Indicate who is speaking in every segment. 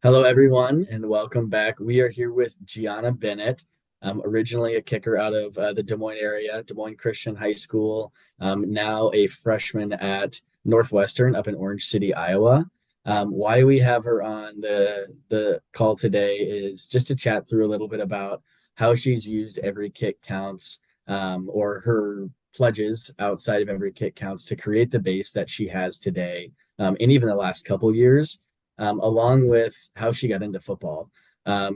Speaker 1: Hello, everyone, and welcome back. We are here with Gianna Bennett, originally a kicker out of the Des Moines area, Des Moines Christian High School, now a freshman at Northwestern up in Orange City, Iowa. Why we have her on the call today is just to chat through a little bit about how she's used every kick counts, or her pledges outside of every kick counts to create the base that she has today, and even the last couple years, along with how she got into football.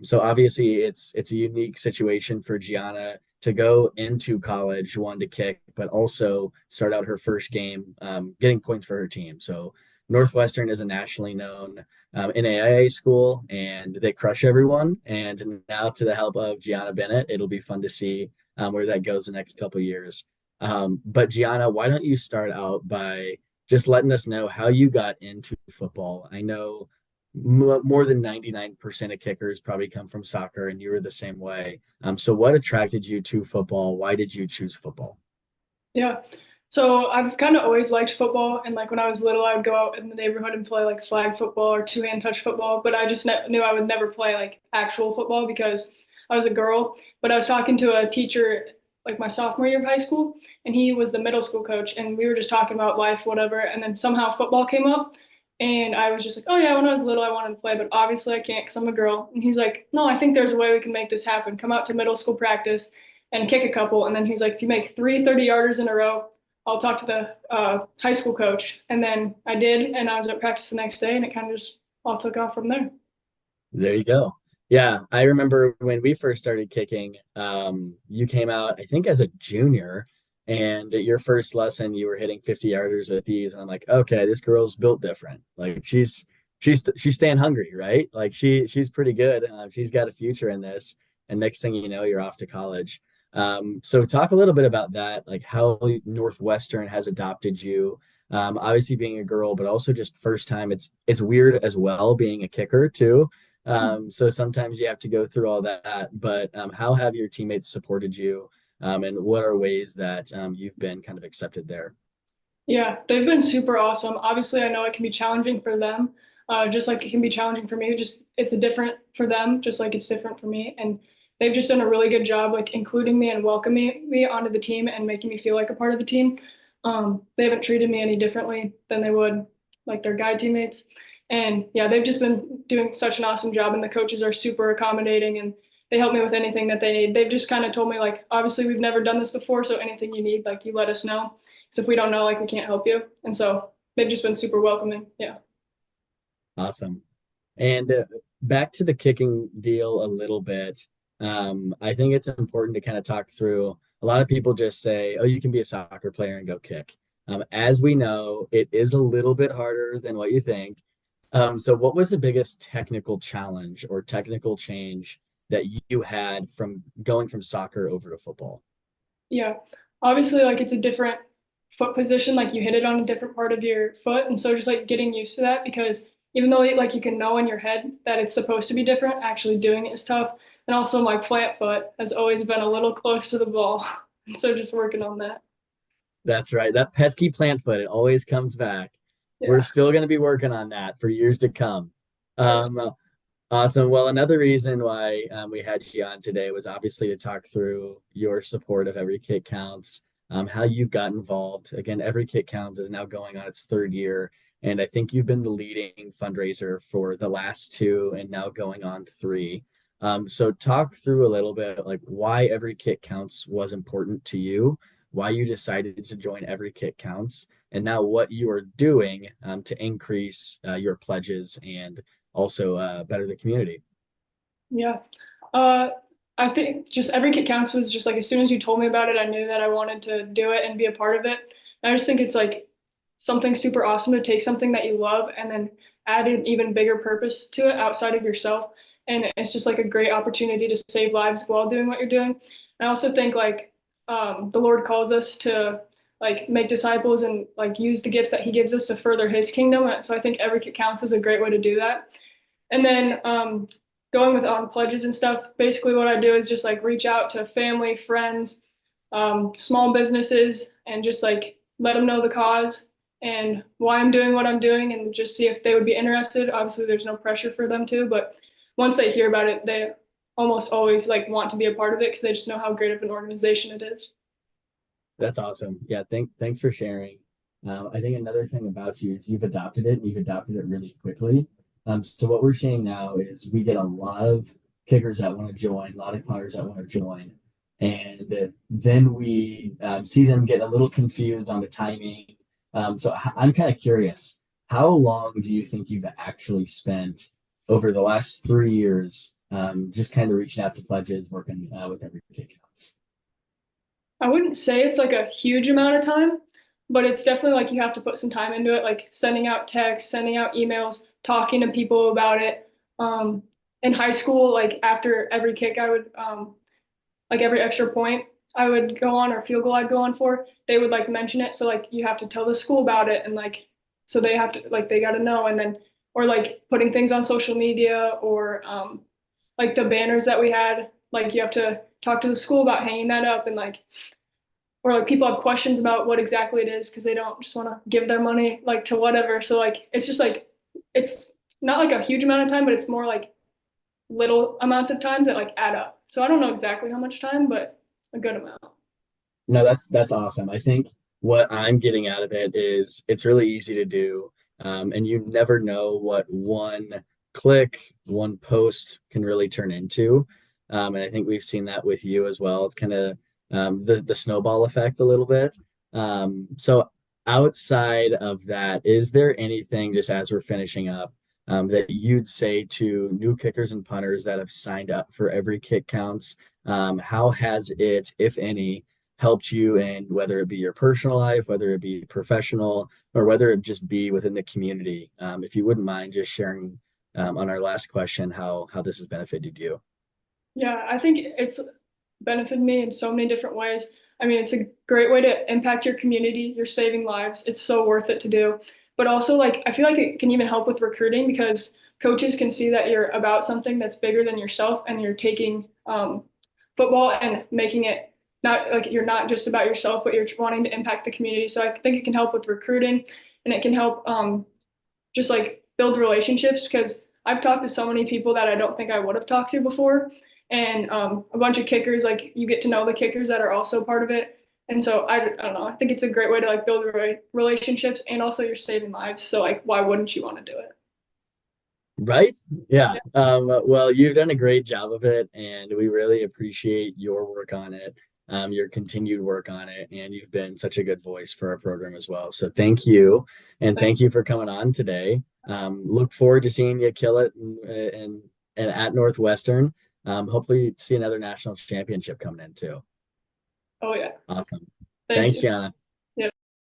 Speaker 1: So obviously it's a unique situation for Gianna to go into college, one to kick, but also start out her first game getting points for her team. So Northwestern is a nationally known NAIA school, and they crush everyone. And now, to the help of Gianna Bennett, it'll be fun to see where that goes the next couple of years. But Gianna, why don't you start out by just letting us know how you got into football? I know more than 99% of kickers probably come from soccer, and you were the same way. So what attracted you to football? Why did you choose football?
Speaker 2: Yeah. So I've kind of always liked football. And like when I was little, I would go out in the neighborhood and play like flag football or two-hand touch football. But I just knew I would never play like actual football because I was a girl. But I was talking to a teacher like my sophomore year of high school, and he was the middle school coach. And we were just talking about life, whatever. And then somehow football came up. And I was just like, oh yeah, when I was little, I wanted to play, but obviously I can't because I'm a girl. And he's like, no, I think there's a way we can make this happen. Come out to middle school practice and kick a couple. And then he's like, if you make three 30-yarders in a row, I'll talk to the high school coach. And then I did, and I was at practice the next day, and it kind of just all took off from there.
Speaker 1: There you go. Yeah, I remember when we first started kicking, you came out, I think, as a junior, and at your first lesson, you were hitting 50 yarders with these, and I'm like, okay, this girl's built different. Like she's staying hungry, right? Like she's pretty good. She's got a future in this, and next thing you know, you're off to college. So talk a little bit about that, like how Northwestern has adopted you. Obviously being a girl, but also just first time. It's weird as well being a kicker too, so sometimes you have to go through all that. But how have your teammates supported you? And what are ways that you've been kind of accepted there?
Speaker 2: Yeah, they've been super awesome. Obviously, I know it can be challenging for them, just like it can be challenging for me. Just it's a different for them, just like it's different for me. And they've just done a really good job, like including me and welcoming me onto the team and making me feel like a part of the team. They haven't treated me any differently than they would like their guy teammates. And yeah, they've just been doing such an awesome job, and the coaches are super accommodating and they help me with anything that they need. They've just kind of told me like, obviously we've never done this before, so anything you need, like you let us know. So if we don't know, like we can't help you. And so they've just been super welcoming. Yeah.
Speaker 1: Awesome. And back to the kicking deal a little bit. I think it's important to kind of talk through. A lot of people just say, "Oh, you can be a soccer player and go kick." As we know, it is a little bit harder than what you think. So what was the biggest technical challenge or technical change that you had from going from soccer over to football?
Speaker 2: Yeah. Obviously, like it's a different foot position. Like you hit it on a different part of your foot. And so just like getting used to that because even though like you can know in your head that it's supposed to be different, actually doing it is tough. And also my plant foot has always been a little close to the ball. And so just working on that.
Speaker 1: That's right. That pesky plant foot, it always comes back. We're
Speaker 2: Yeah.
Speaker 1: still going to be working on that for years to come.
Speaker 2: Yes.
Speaker 1: Um, Awesome. Well, another reason why we had you on today was obviously to talk through your support of Every Kick Counts, how you've got involved. Again, Every Kick Counts is now going on its third year, and I think you've been the leading fundraiser for the last two and now going on three. So talk through a little bit like why Every Kick Counts was important to you, why you decided to join Every Kick Counts, and now what you are doing to increase your pledges and also better the community.
Speaker 2: Yeah. Uh, I think just every kid counts was just like as soon as you told me about it, I knew that I wanted to do it and be a part of it. And I just think it's like something super awesome to take something that you love and then add an even bigger purpose to it outside of yourself. And it's just like a great opportunity to save lives while doing what you're doing. And I also think like the Lord calls us to like make disciples and like use the gifts that He gives us to further His kingdom. So I think every kid counts is a great way to do that. And then going with on pledges and stuff, basically what I do is just like reach out to family, friends, small businesses, and just like let them know the cause and why I'm doing what I'm doing and just see if they would be interested. Obviously, there's no pressure for them to, but once they hear about it, they almost always like want to be a part of it because they just know how great of an organization it is.
Speaker 1: That's awesome. Yeah, thanks for sharing. I think another thing about you is you've adopted it and you've adopted it really quickly. So what we're seeing now is we get a lot of kickers that want to join, a lot of punters that want to join, and then we see them get a little confused on the timing. I'm kind of curious, how long do you think you've actually spent over the last 3 years, just kind of reaching out to pledges, working with every kick counts?
Speaker 2: I wouldn't say it's like a huge amount of time, but it's definitely like you have to put some time into it, like sending out texts, sending out emails, talking to people about it. Um, in high school, like after every kick, I would like every extra point I would go on or field goal I'd go on for, they would like mention it. So like you have to tell the school about it and like so they have to like they got to know and then or like putting things on social media or like the banners that we had, like you have to talk to the school about hanging that up and like or like people have questions about what exactly it is because they don't just want to give their money like to whatever. So like it's just like it's not like a huge amount of time, but it's more like little amounts of times that like add up. So I don't know exactly how much time, but a good amount.
Speaker 1: No, that's awesome. I think what I'm getting out of it is it's really easy to do, and you never know what one click, one post can really turn into. And I think we've seen that with you as well. It's kind of the snowball effect a little bit. So outside of that, is there anything just as we're finishing up that you'd say to new kickers and punters that have signed up for every kick counts? How has it, if any, helped you in whether it be your personal life, whether it be professional, or whether it just be within the community? If you wouldn't mind just sharing on our last question how this has benefited you.
Speaker 2: Yeah, I think it's benefited me in so many different ways. I mean, it's a great way to impact your community. You're saving lives. It's so worth it to do. But also, like, I feel like it can even help with recruiting because coaches can see that you're about something that's bigger than yourself and you're taking football and making it not like you're not just about yourself, but you're wanting to impact the community. So I think it can help with recruiting and it can help just like build relationships because I've talked to so many people that I don't think I would have talked to before. And a bunch of kickers, like you get to know the kickers that are also part of it. And so I don't know, I think it's a great way to like build relationships and also you're saving lives. So like, why wouldn't you want to do it?
Speaker 1: Right? Yeah. Well, you've done a great job of it, and we really appreciate your work on it, your continued work on it, and you've been such a good voice for our program as well. So thank you, and
Speaker 2: Thank
Speaker 1: thank you for coming on today. Look forward to seeing you kill it and at Northwestern. Hopefully see another national championship coming in too.
Speaker 2: Oh yeah.
Speaker 1: Awesome.
Speaker 2: Thank
Speaker 1: Thanks,
Speaker 2: you.
Speaker 1: Gianna.